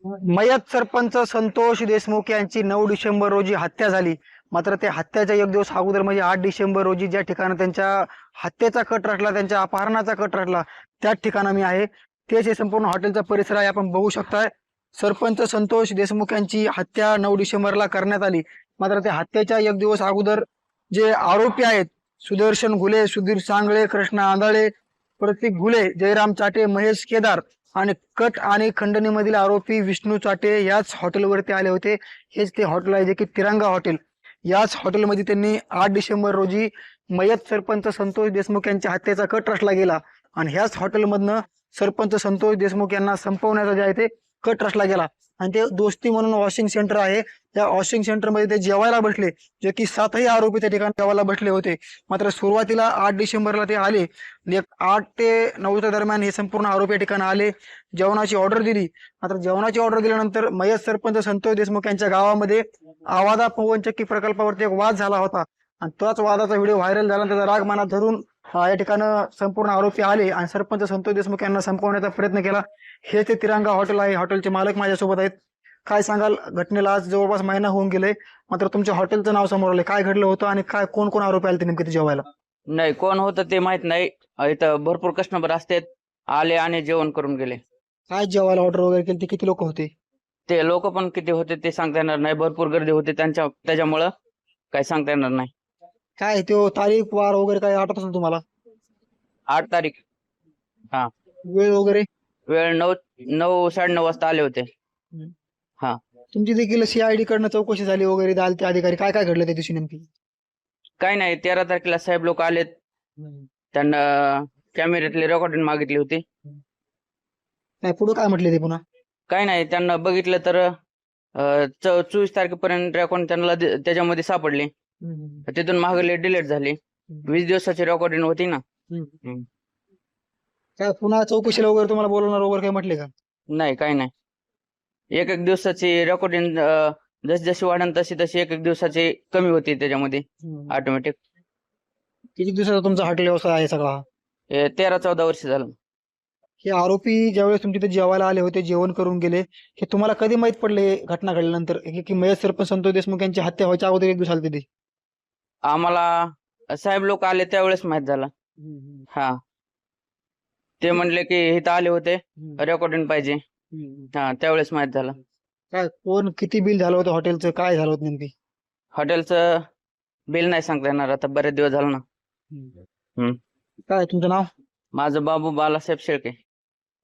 मयत सरपंच संतोष देशमुख यांची 9 डिसेंबर रोजी हत्या झाली. मात्र ते हत्याच्या एक दिवस अगोदर म्हणजे 8 डिसेंबर रोजी ज्या ठिकाणी त्यांच्या हत्येचा कट रचला, त्यांच्या अपहरणाचा कट रचला, त्याच ठिकाणी मी आहे. तेच हे संपूर्ण हॉटेलचा परिसर आहे. आपण बघू शकताय सरपंच संतोष देशमुख यांची हत्या 9 डिसेंबरला करण्यात आली. मात्र त्या हत्येच्या एक दिवस अगोदर जे आरोपी आहेत सुदर्शन घुले, सुधीर सांगळे, कृष्ण आंधळे, प्रतीक घुले, जयराम चाटे, महेश केदार आणि कट आणि खंडणीमधील आरोपी विष्णू चाटे याच हॉटेलवरती आले होते. हेच ते हॉटेल आहे जे की तिरंगा हॉटेल. याच हॉटेलमध्ये त्यांनी 8 डिसेंबर रोजी मयत सरपंच संतोष देशमुख यांच्या हत्येचा कट रचला गेला आणि ह्याच हॉटेलमधनं सरपंच संतोष देशमुख यांना संपवण्याचा जे आहे ते कट रचला गेला. आणि ते दोस्ती म्हणून वॉशिंग सेंटर आहे. त्या वॉशिंग सेंटरमध्ये ते जेवायला बसले, जे की 7ही आरोपी त्या ठिकाणी जेवायला बसले होते. मात्र सुरुवातीला 8 डिसेंबरला ते आले. 8 ते 9च्या दरम्यान हे संपूर्ण आरोपी या ठिकाणी आले, जेवणाची ऑर्डर दिली. मात्र जेवणाची ऑर्डर दिल्यानंतर मयत सरपंच संतोष देशमुख यांच्या गावामध्ये आवादा पवनचक्की प्रकल्पावरती एक वाद झाला होता आणि त्याच वादाचा व्हिडिओ व्हायरल झाला. त्याचा राग मनात धरून या ठिकाणी संपूर्ण आरोपी आले आणि सरपंच संतोष देशमुख यांना संपवण्याचा प्रयत्न केला. हे ते तिरंगा हॉटेल आहे. हॉटेलचे मालक माझ्यासोबत आहेत. काय सांगाल, घटनेला आज जवळपास महिना होऊन गेले, मात्र तुमच्या हॉटेलचं नाव समोर आले. काय घडलं होतं आणि काय कोण कोण आरोपी आले ते नेमके जेवायला? नाही, कोण होतं ते माहित नाही. इथं भरपूर कस्टमर असतात, आले आणि जेवण करून गेले. काय जेवायला ऑर्डर वगैरे केली ते? किती लोक होते? ते लोक पण किती होते ते सांगता येणार नाही. भरपूर गर्दी होती त्याच्यामुळं काही सांगता येणार नाही. काय तो तारीख वार वगैरे काय आठवत असेल तुम्हाला? 8 तारीख. हा, वेळ वगैरे? वेळ 9:30 वाजता आले होते. हा, तुमची देखील सीआयडी कडनं चौकशी झाली वगैरे, आलते अधिकारी? काय काय घडलं त्या दिवशी नेमकी? काही नाही. 13 तारखेला साहेब लोक आलेत. त्यांना कॅमेऱ्यातली रेकॉर्डिंग मागितली होती. काय पुढे काय म्हटले ते पुन्हा? काही नाही, त्यांना बघितलं तर 24 तारखेपर्यंत रेकॉर्डिंग त्यांना त्याच्यामध्ये सापडली. तिथून मागले डिलीट झाली. 20 दिवसाची रेकॉर्डिंग होती ना. काय पुन्हा चौकशीला वगैरे तुम्हाला बोलवणार वगैरे काय म्हटले का? नाही, काही नाही. एक दिवसाची रेकॉर्डिंग जशी जशी वाढन तशी तशी एक दिवसाची कमी होती त्याच्यामध्ये ऑटोमॅटिक. किती दिवसाचा तुमचा हॉटेल व्यवसाय आहे सगळा? 13-14 वर्ष झालं. हे आरोपी ज्यावेळेस तुमच्या इथे जेवायला आले होते, जेवण करून गेले, हे तुम्हाला कधी माहित पडले घटना घडल्यानंतर की मयत सरपंच संतोष देशमुख यांची हत्या व्हायच्या अगोदर एक दिवस आले ते? आम्हाला साहेब लोक आले त्यावेळेस माहित झालं. हा, ते म्हणले की इथं आले होते, रेकॉर्डिंग पाहिजे. हा, त्यावेळेस माहित झालं. काय कोण किती बिल झालं होतं हॉटेलचं, काय झालं होतं नेमकी? हॉटेलचं बिल नाही सांगता येणार, आता बरेच दिवस झालं ना. काय तुमचं नाव? माझं बाबू बालासाहेब शेळके.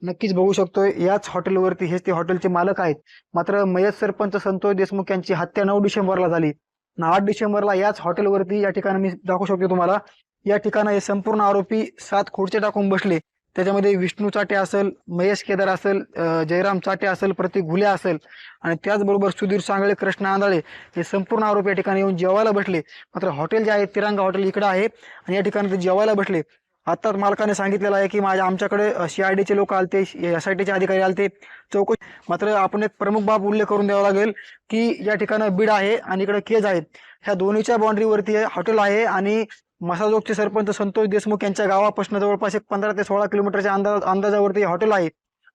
नक्कीच बघू शकतोय याच हॉटेलवरती हेच ते हॉटेलचे मालक आहेत. मात्र मयत सरपंच संतोष देशमुख यांची हत्या 9 डिसेंबरला झाली आणि 8 डिसेंबरला याच हॉटेलवरती या ठिकाणी मी दाखवू शकतो तुम्हाला. या ठिकाणी हे संपूर्ण आरोपी 7 खुर्च्या टाकून बसले. त्याच्यामध्ये विष्णू चाटे असेल, महेश केदार असेल, जयराम चाटे असेल, प्रतीक घुले असेल आणि त्याचबरोबर सुधीर सांगळे, कृष्ण आंधळे हे संपूर्ण आरोपी या ठिकाणी येऊन जेवायला बसले. मात्र हॉटेल जे आहे तिरंगा हॉटेल इकडे आहे आणि या ठिकाणी ते जेवायला बसले. आता मालकाने सांगितलेलं आहे की आमच्याकडे सीआयडीचे लोक आलते, एसआयटीचे अधिकारी आलते चौकशी. मात्र आपण एक प्रमुख बाब उल्लेख करून द्यावा लागेल की या ठिकाणी बीड आहे आणि इकडे केज आहेत. ह्या दोन्हीच्या बाउंड्रीवरती हॉटेल आहे आणि मसाजोगचे सरपंच संतोष देशमुख यांच्या गावापासून जवळपास एक 15 ते 16 किलोमीटरच्या अंदाजावरती हॉटेल आहे.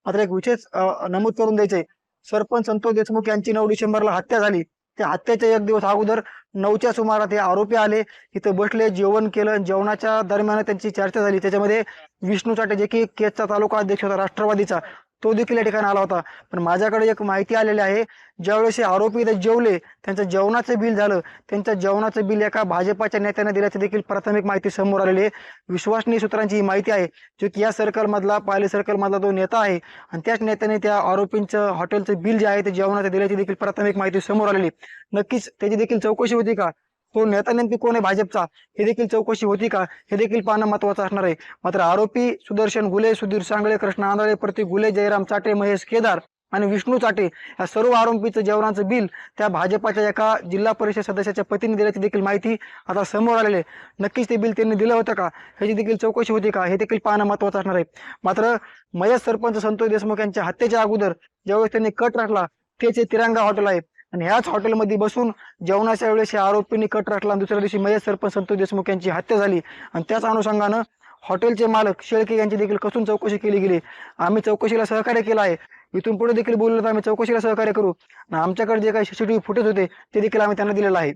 मात्र एक विशेष नमूद करून द्यायचंय, सरपंच संतोष देशमुख यांची 9 डिसेंबरला हत्या झाली. त्या हत्येच्या एक दिवस अगोदर 9च्या सुमारास हे आरोपी आले, इथं बसले, जेवण केलं. जेवणाच्या दरम्यान त्यांची चर्चा झाली. त्याच्यामध्ये विष्णू चाटे जे की केजचा तालुका अध्यक्ष होता राष्ट्रवादीचा, तो देखील या ठिकाणी आला होता. पण माझ्याकडे एक माहिती आलेली आहे, ज्यावेळेस हे आरोपी इथे जेवले, त्यांचं जेवणाचं बिल झालं. त्यांच्या जेवणाचं बिल एका भाजपाच्या नेत्याने दिल्याची देखील प्राथमिक माहिती समोर आलेली आहे. विश्वसनीय सूत्रांची ही माहिती आहे, जो की या सर्कल मधला, पाली सर्कल मधला तो नेता आहे आणि त्याच नेत्याने त्या आरोपींचं हॉटेलचं बिल जे आहे ते जेवणाचं दिल्याची देखील प्राथमिक माहिती समोर आलेली. नक्कीच त्याची देखील चौकशी होती का? तो नेता नेमकी कोण आहे भाजपचा, हे देखील चौकशी होती का, हे देखील पाहणं महत्वाचं असणार आहे. मात्र आरोपी सुदर्शन घुले, सुधीर सांगळे, कृष्ण आंधळे, प्रतीक घुले, जयराम चाटे, महेश केदार आणि विष्णू चाटे या सर्व आरोपीचं जेवणाचं बिल त्या भाजपाच्या एका जिल्हा परिषद सदस्याच्या पतीने दिल्याची देखील माहिती आता समोर आलेली आहे. नक्कीच ते बिल त्यांनी दिलं होतं का, ह्याची देखील चौकशी होती का, हे देखील पाहणं महत्वाचं असणार आहे. मात्र मयत सरपंच संतोष देशमुख यांच्या हत्येच्या अगोदर ज्यावेळेस त्यांनी कट रचला, तेच तिरंगा हॉटेल आहे आणि ह्याच हॉटेलमध्ये बसून जेवणाच्या वेळेस या आरोपींनी कट रचला. दुसऱ्या दिवशी मयत सरपंच संतोष देशमुख यांची हत्या झाली आणि त्याच अनुषंगानं हॉटेलचे मालक शेळके यांची देखील कसून चौकशी केली गेली. आम्ही चौकशीला सहकार्य केलं आहे. इथून पुढे देखील बोललं तर आम्ही चौकशीला सहकार्य करू. आणि आमच्याकडे जे काही सीसीटीव्ही फुटेज होते ते देखील आम्ही त्यांना दिलेलं आहे.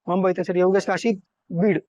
मुंबई त्यासाठी योगेश काशी, बीड.